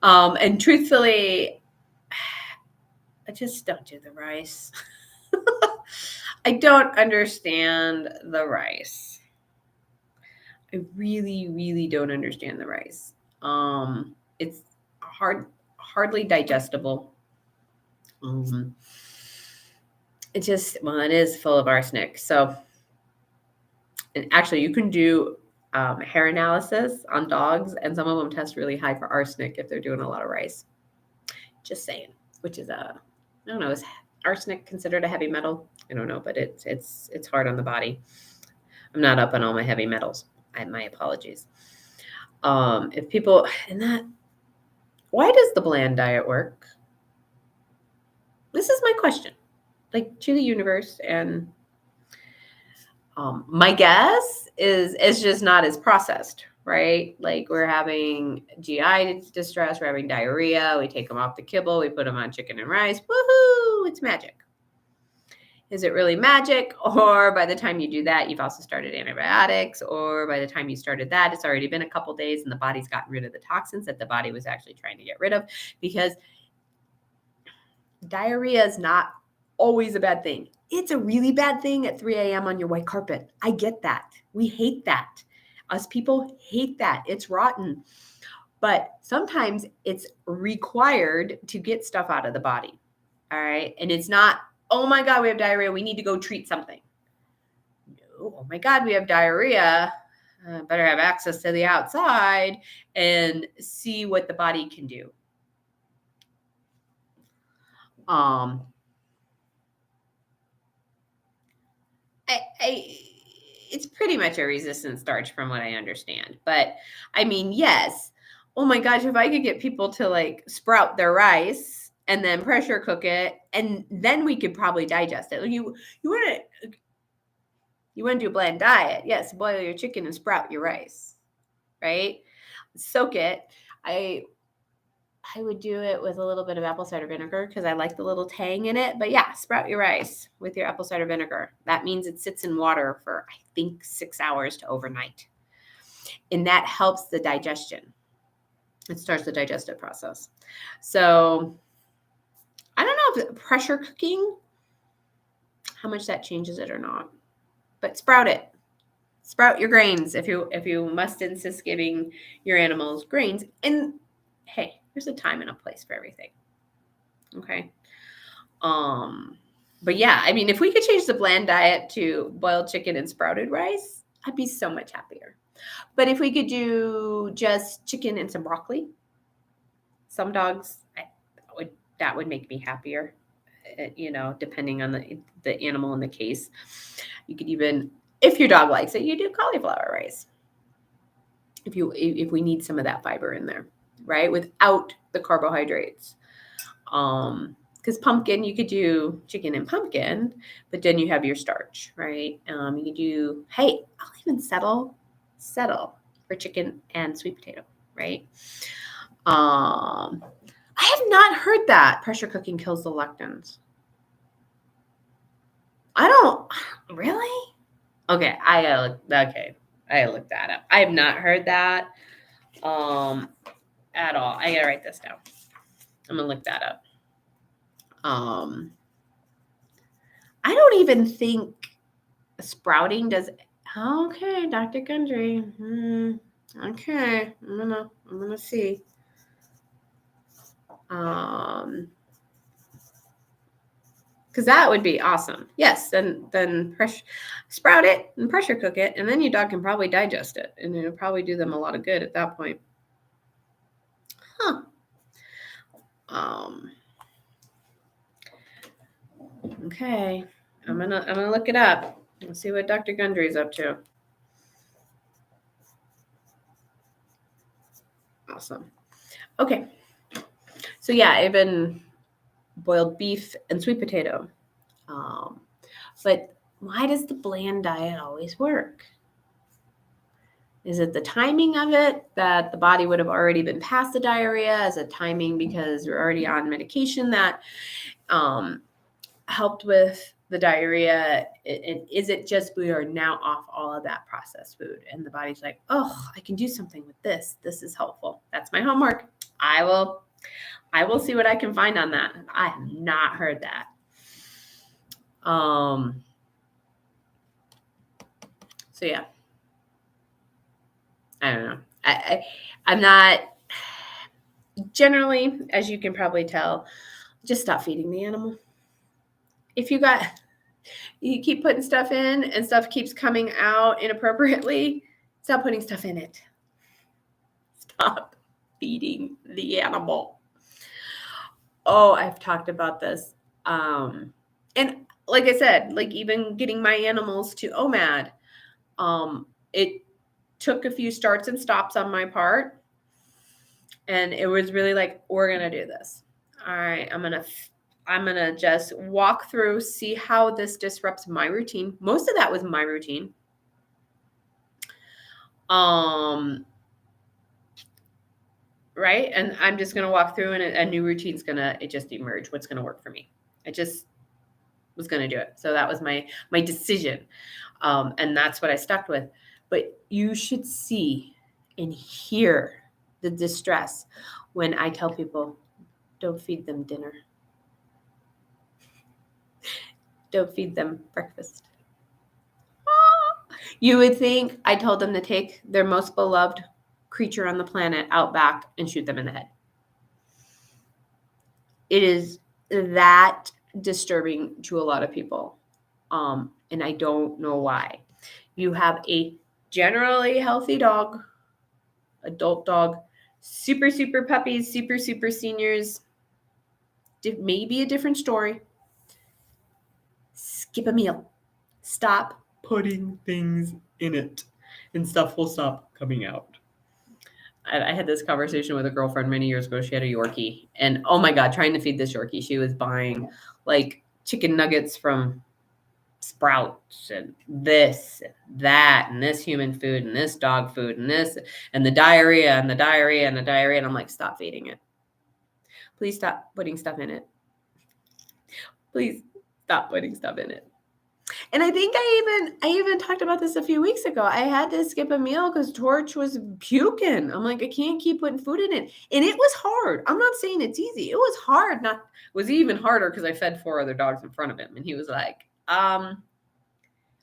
And truthfully, I just don't do the rice. I don't understand the rice. I really, really don't understand the rice. It's hardly digestible. It is full of arsenic. So, and actually, you can do hair analysis on dogs, and some of them test really high for arsenic if they're doing a lot of rice. Just saying, which is I don't know, is arsenic considered a heavy metal? I don't know, but it's hard on the body. I'm not up on all my heavy metals. My apologies. If people why does the bland diet work? This is my question, like to the universe, and my guess is it's just not as processed, right? Like we're having GI distress, we're having diarrhea, we take them off the kibble, we put them on chicken and rice. Woohoo! It's magic. Is it really magic? Or by the time you do that, you've also started antibiotics, or by the time you started that, it's already been a couple days and the body's gotten rid of the toxins that the body was actually trying to get rid of, because diarrhea is not always a bad thing. It's a really bad thing at 3 a.m. on your white carpet. I get that. We hate that. Us people hate that. It's rotten. But sometimes it's required to get stuff out of the body. All right. And it's not, oh my God, we have diarrhea, we need to go treat something. No, oh my God, we have diarrhea. Better have access to the outside and see what the body can do. It's pretty much a resistant starch from what I understand. But I mean, yes. Oh my gosh, if I could get people to like sprout their rice and then pressure cook it, and then we could probably digest it. You want to do a bland diet. Yes, boil your chicken and sprout your rice, right? Soak it. I would do it with a little bit of apple cider vinegar because I like the little tang in it. But yeah, sprout your rice with your apple cider vinegar. That means it sits in water for, I think, 6 hours to overnight. And that helps the digestion. It starts the digestive process. So I don't know if pressure cooking, how much that changes it or not. But sprout it. Sprout your grains if you must insist giving your animals grains. And hey, there's a time and a place for everything. Okay. But yeah, I mean, if we could change the bland diet to boiled chicken and sprouted rice, I'd be so much happier. But if we could do just chicken and some broccoli, some dogs, that would make me happier. Depending on the animal in the case. You could even, if your dog likes it, you do cauliflower rice. If we need some of that fiber in there, right? Without the carbohydrates. because pumpkin, you could do chicken and pumpkin, but then you have your starch, right? You could do, hey, I'll even settle for chicken and sweet potato, right? I have not heard that pressure cooking kills the lectins. I don't really. Okay, I gotta look that up. I have not heard that at all. I gotta write this down. I'm gonna look that up. I don't even think sprouting does. Okay, Dr. Gundry. Okay, I'm gonna see. Because that would be awesome. Yes, then sprout it and pressure cook it, and then your dog can probably digest it, and it'll probably do them a lot of good at that point. Huh. Okay, I'm gonna look it up and see what Dr. Gundry's up to. Awesome. Okay. So yeah, even boiled beef and sweet potato. But why does the bland diet always work? Is it the timing of it that the body would have already been past the diarrhea? Is it timing because you're already on medication that helped with the diarrhea? Is it just we are now off all of that processed food and the body's like, oh, I can do something with this. This is helpful. That's my homework. I will see what I can find on that. I have not heard that. So yeah, I don't know. I'm not generally, as you can probably tell, just stop feeding the animal. If you keep putting stuff in and stuff keeps coming out inappropriately, stop putting stuff in it. Stop feeding the animal. Oh, I've talked about this. And like I said, like even getting my animals to OMAD, it took a few starts and stops on my part. And it was really like, we're going to do this. All right, I'm going to just walk through, see how this disrupts my routine. Most of that was my routine. Right. And I'm just going to walk through and a new routine's going to, it just emerge. What's going to work for me. I just was going to do it. So that was my decision. And that's what I stuck with. But you should see and hear the distress when I tell people, don't feed them dinner. Don't feed them breakfast. You would think I told them to take their most beloved creature on the planet out back and shoot them in the head. It is that disturbing to a lot of people. And I don't know why. You have a generally healthy dog, adult dog, super, super puppies, super, super seniors, maybe a different story. Skip a meal. Stop putting things in it and stuff will stop coming out. I had this conversation with a girlfriend many years ago. She had a Yorkie, and oh my God, trying to feed this Yorkie, she was buying like chicken nuggets from Sprouts and this, and that, and this human food, and this dog food, and this, and the diarrhea, and the diarrhea, and the diarrhea. And I'm like, stop feeding it. Please stop putting stuff in it. Please stop putting stuff in it. And I think I even talked about this a few weeks ago. I had to skip a meal because Torch was puking. I'm like, I can't keep putting food in it. And it was hard. I'm not saying it's easy. It was hard. It was even harder because I fed 4 other dogs in front of him. And he was like,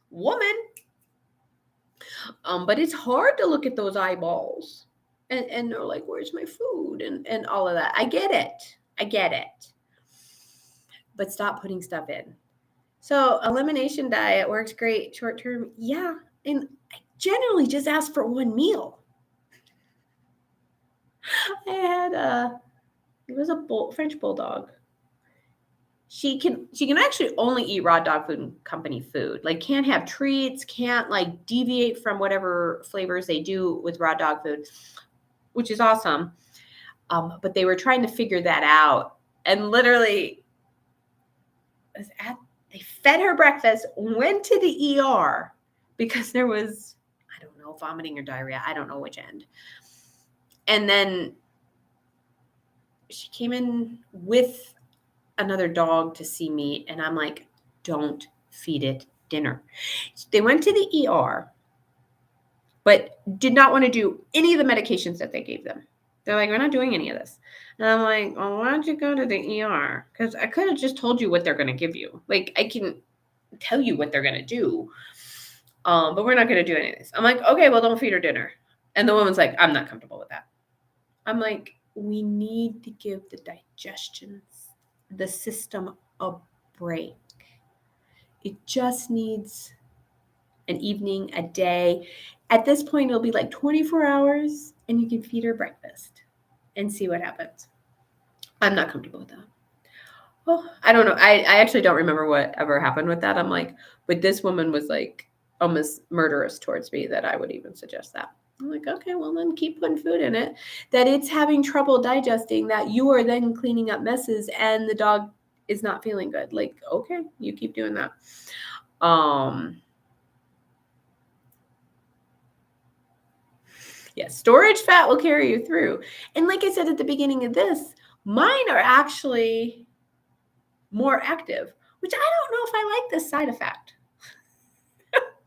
woman. But it's hard to look at those eyeballs. And they're like, where's my food? And all of that. I get it. But stop putting stuff in. So elimination diet works great short term. Yeah. And I generally just ask for one meal. I had it was a French bulldog. She can actually only eat raw dog food and company food. Like can't have treats, can't like deviate from whatever flavors they do with raw dog food, which is awesome. But they were trying to figure that out. And literally they fed her breakfast, went to the ER because there was, I don't know, vomiting or diarrhea. I don't know which end. And then she came in with another dog to see me. And I'm like, don't feed it dinner. They went to the ER, but did not want to do any of the medications that they gave them. They're like, we're not doing any of this. And I'm like, well, why don't you go to the ER? Because I could have just told you what they're going to give you. Like, I can tell you what they're going to do, but we're not going to do any of this. I'm like, okay, well, don't feed her dinner. And the woman's like, I'm not comfortable with that. I'm like, we need to give the digestion, the system, a break. It just needs an evening, a day. At this point, it'll be like 24 hours and you can feed her breakfast and see what happens. I'm not comfortable with that. Well, I don't know. I actually don't remember what ever happened with that. I'm like, but this woman was like almost murderous towards me that I would even suggest that. I'm like, okay, well then keep putting food in it, that it's having trouble digesting, that you are then cleaning up messes and the dog is not feeling good. Like, okay, you keep doing that. Yes, storage fat will carry you through. And like I said at the beginning of this, mine are actually more active, which I don't know if I like this side effect.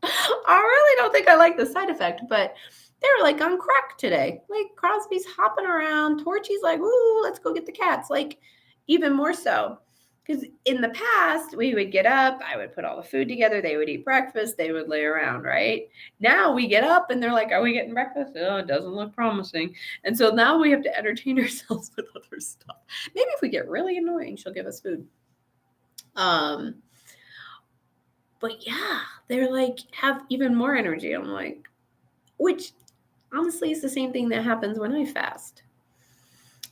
I really don't think I like the side effect, but they're like on crack today. Like Crosby's hopping around, Torchy's like, ooh, let's go get the cats. Like even more so. Because in the past, we would get up, I would put all the food together, they would eat breakfast, they would lay around, right? Now we get up and they're like, are we getting breakfast? Oh, it doesn't look promising. And so now we have to entertain ourselves with other stuff. Maybe if we get really annoying, she'll give us food. But yeah, they're like, have even more energy. I'm like, which honestly is the same thing that happens when I fast.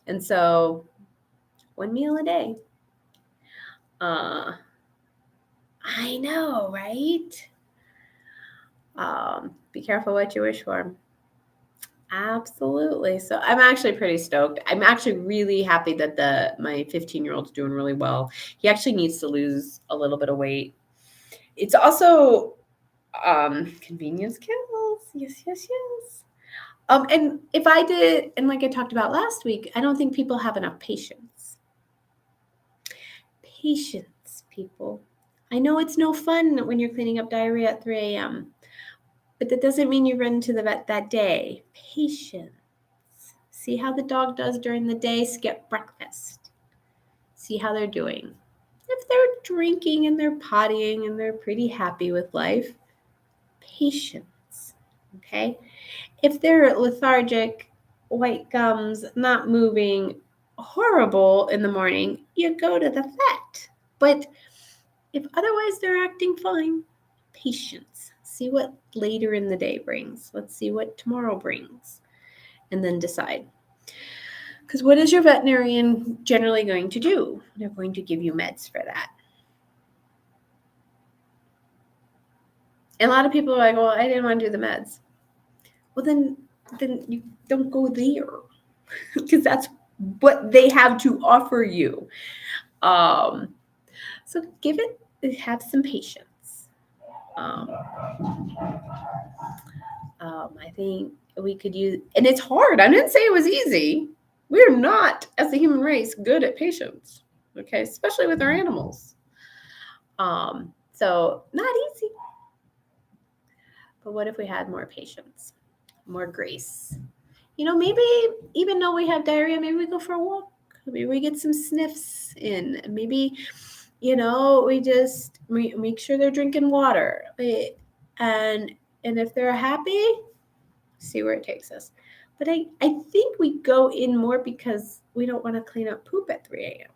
And so 1 meal a day. I know, right? Be careful what you wish for. Absolutely. So I'm actually pretty stoked. I'm actually really happy that my 15-year-old's doing really well. He actually needs to lose a little bit of weight. It's also convenience kills. Yes. And if I did, and like I talked about last week, I don't think people have enough patience. Patience, people. I know it's no fun when you're cleaning up diarrhea at 3 a.m., but that doesn't mean you run to the vet that day. Patience. See how the dog does during the day. Skip breakfast. See how they're doing. If they're drinking and they're pottying and they're pretty happy with life, patience. Okay? If they're lethargic, white gums, not moving, horrible in the morning, you go to the vet. But if otherwise they're acting fine, patience. See what later in the day brings. Let's see what tomorrow brings. And then decide. Because what is your veterinarian generally going to do? They're going to give you meds for that. And a lot of people are like, well, I didn't want to do the meds. Well, then you don't go there because that's what they have to offer you. So have some patience. I think we could use, and it's hard. I didn't say it was easy. We're not, as the human race, good at patience. Okay, especially with our animals. So not easy. But what if we had more patience, more grace? Maybe even though we have diarrhea, maybe we go for a walk. Maybe we get some sniffs in. Maybe, we just make sure they're drinking water. And if they're happy, see where it takes us. But I think we go in more because we don't want to clean up poop at 3 a.m.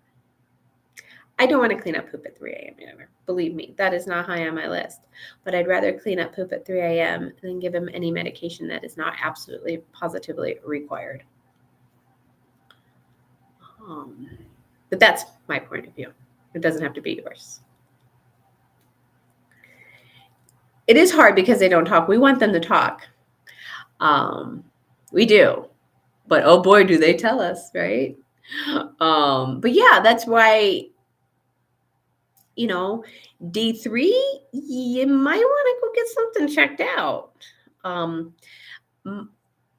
I don't want to clean up poop at 3 a.m. either. Believe me, that is not high on my list. But I'd rather clean up poop at 3 a.m. than give him any medication that is not absolutely, positively required. But that's my point of view. It doesn't have to be yours. It is hard because they don't talk. We want them to talk. We do. But oh boy, do they tell us, right? But yeah, that's why day 3, you might want to go get something checked out.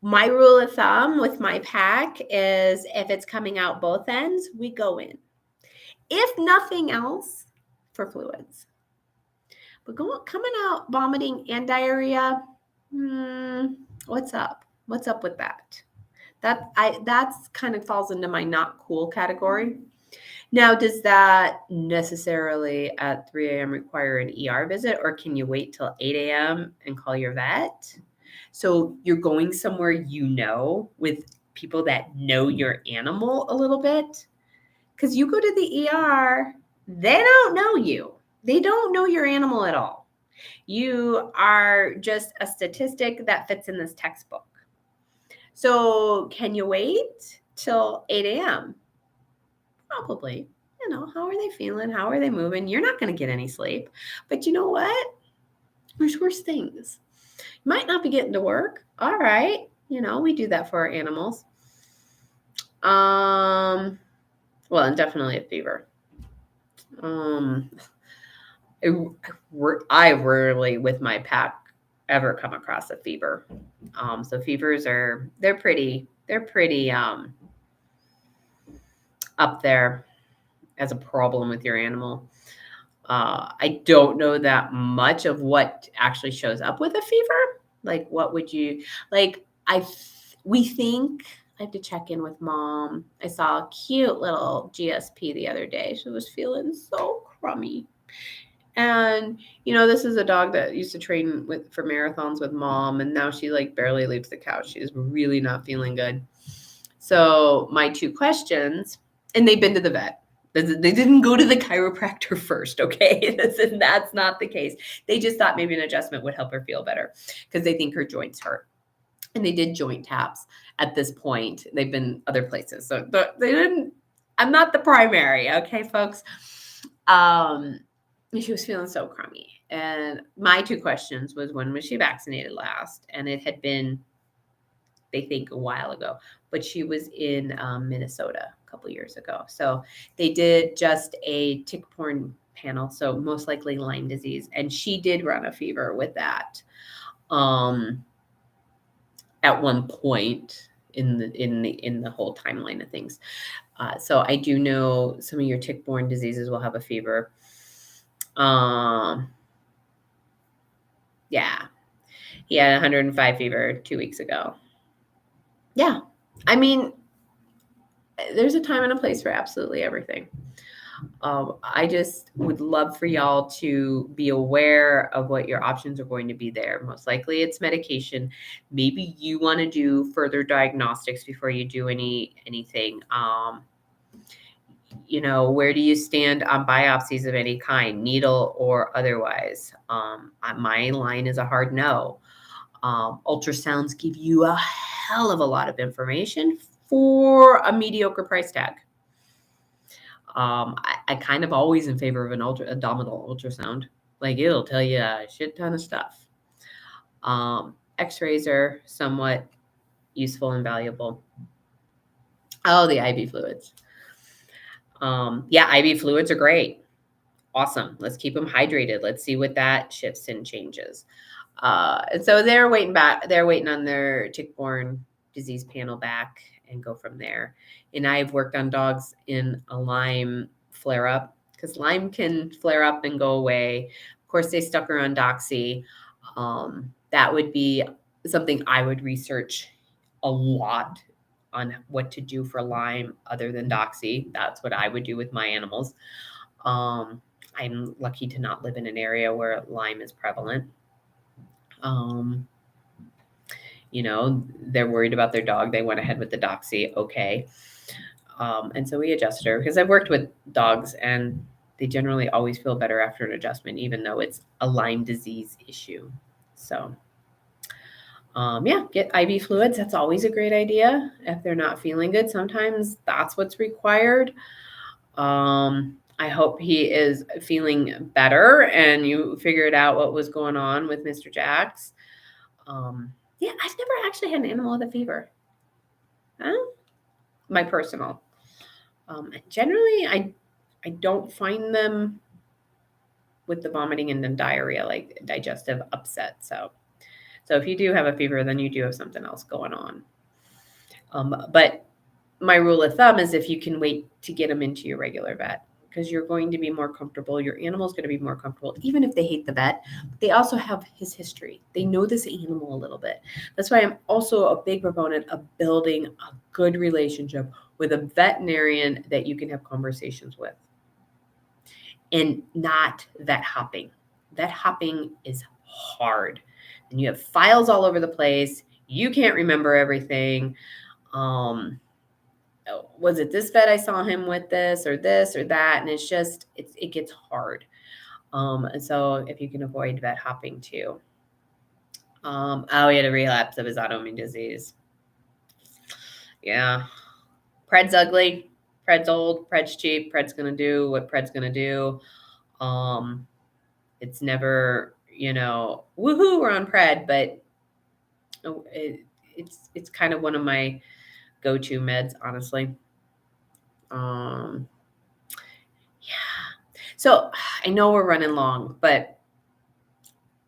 My rule of thumb with my pack is if it's coming out both ends, we go in. If nothing else, for fluids. But coming out vomiting and diarrhea, what's up? What's up with that? That's kind of falls into my not cool category. Now, does that necessarily at 3 a.m. require an ER visit, or can you wait till 8 a.m. and call your vet? So you're going somewhere with people that know your animal a little bit. Because you go to the ER, they don't know you. They don't know your animal at all. You are just a statistic that fits in this textbook. So can you wait till 8 a.m.? Probably. How are they feeling? How are they moving? You're not going to get any sleep. But you know what? There's worse things. You might not be getting to work. All right. We do that for our animals. Well, and definitely a fever. I rarely with my pack ever come across a fever. So fevers they're pretty up there as a problem with your animal. I don't know that much of what actually shows up with a fever. Like, what would you like? We think I have to check in with mom. I saw a cute little GSP the other day. She was feeling so crummy. And, this is a dog that used to train for marathons with mom. And now she barely leaves the couch. She's really not feeling good. So my 2 questions, and they've been to the vet. They didn't go to the chiropractor first, okay? That's not the case. They just thought maybe an adjustment would help her feel better because they think her joints hurt. And they did joint taps at this point. They've been other places. So they didn't, I'm not the primary, okay, folks? She was feeling so crummy. And my 2 questions was, when was she vaccinated last? And it had been, they think, a while ago. But she was in Minnesota a couple years ago. So they did just a tick-borne panel, so most likely Lyme disease. And she did run a fever with that at one point in the whole timeline of things. So I do know some of your tick-borne diseases will have a fever. Yeah. He had 105 fever 2 weeks ago. Yeah. I mean, there's a time and a place for absolutely everything. I just would love for y'all to be aware of what your options are going to be there. Most likely it's medication. Maybe you want to do further diagnostics before you do anything. Where do you stand on biopsies of any kind, needle or otherwise? My line is a hard no. Ultrasounds give you a hell of a lot of information for a mediocre price tag. I kind of always in favor of an abdominal ultrasound. It'll tell you a shit ton of stuff. X-rays are somewhat useful and valuable. Oh, the IV fluids. IV fluids are great. Awesome. Let's keep them hydrated. Let's see what that shifts and changes. And so they're waiting on their tick-borne disease panel back and go from there. And I've worked on dogs in a Lyme flare-up because Lyme can flare up and go away. Of course, they stuck her on Doxy. That would be something I would research a lot on what to do for Lyme other than Doxy. That's what I would do with my animals. I'm lucky to not live in an area where Lyme is prevalent. They're worried about their dog. They went ahead with the Doxy. Okay. And so we adjusted her because I've worked with dogs and they generally always feel better after an adjustment, even though it's a Lyme disease issue. So, get IV fluids. That's always a great idea. If they're not feeling good, sometimes that's what's required. I hope he is feeling better and you figured out what was going on with Mr. Jax. I've never actually had an animal with a fever. My personal. Generally, I don't find them with the vomiting and then diarrhea, like digestive upset. So if you do have a fever, then you do have something else going on. But my rule of thumb is if you can wait to get them into your regular vet, because you're going to be more comfortable. Your animal's going to be more comfortable, even if they hate the vet. They also have his history. They know this animal a little bit. That's why I'm also a big proponent of building a good relationship with a veterinarian that you can have conversations with, and not vet hopping. Vet hopping is hard, and you have files all over the place. You can't remember everything. Was it this vet I saw him with this or that? And it's just, it gets hard. And so if you can avoid vet hopping too. Oh, he had a relapse of his autoimmune disease. Yeah. Pred's ugly. Pred's old. Pred's cheap. Pred's going to do what Pred's going to do. It's never, woohoo, we're on Pred, but it's kind of one of my go-to meds, honestly. Yeah. So I know we're running long, but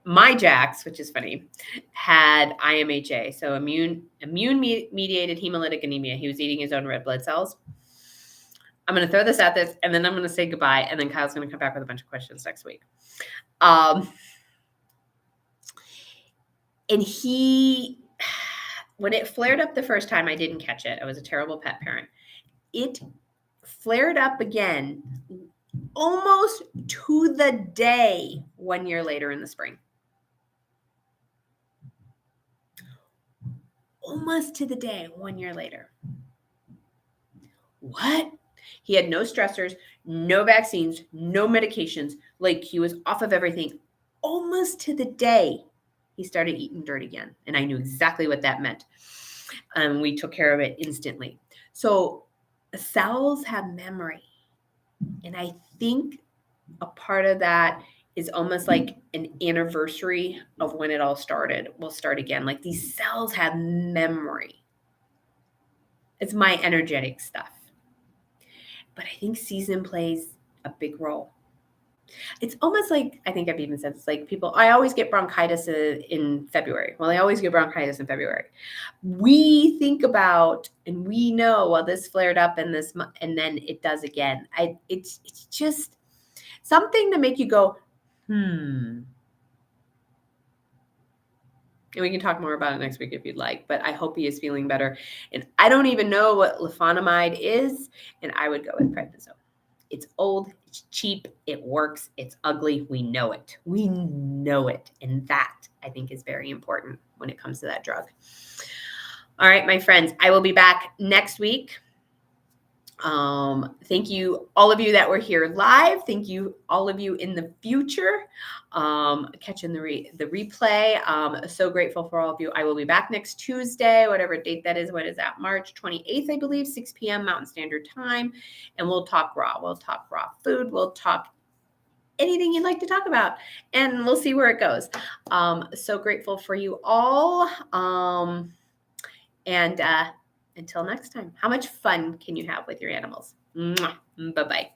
my Jax, which is funny, had IMHA, so immune mediated hemolytic anemia. He was eating his own red blood cells. I'm going to throw this at this, and then I'm going to say goodbye, and then Kyle's going to come back with a bunch of questions next week. And when it flared up the first time, I didn't catch it. I was a terrible pet parent. It flared up again almost to the day 1 year later in the spring. Almost to the day 1 year later. What? He had no stressors, no vaccines, no medications. Like, he was off of everything. Almost to the day he started eating dirt again. And I knew exactly what that meant. We took care of it instantly. So cells have memory. And I think a part of that is almost like an anniversary of when it all started. We'll start again. Like, these cells have memory. It's my energetic stuff. But I think season plays a big role. It's almost like, I think I've even said this, like people, I always get bronchitis in February. Well, I always get bronchitis in February. We think about, and we know, well, this flared up and then it does again. It's just something to make you go, And we can talk more about it next week if you'd like, but I hope he is feeling better. And I don't even know what lefonamide is, and I would go with prednisone. It's old, it's cheap, it works, it's ugly. We know it. We know it. And that, I think, is very important when it comes to that drug. All right, my friends, I will be back next week. Thank you, all of you that were here live. Thank you, all of you in the future, catching the replay. So grateful for all of you. I will be back next Tuesday, whatever date that is. What is that? March 28th, I believe, 6 p.m. Mountain Standard Time. And we'll talk raw. We'll talk raw food. We'll talk anything you'd like to talk about, and we'll see where it goes. So grateful for you all. And until next time, how much fun can you have with your animals? Bye-bye.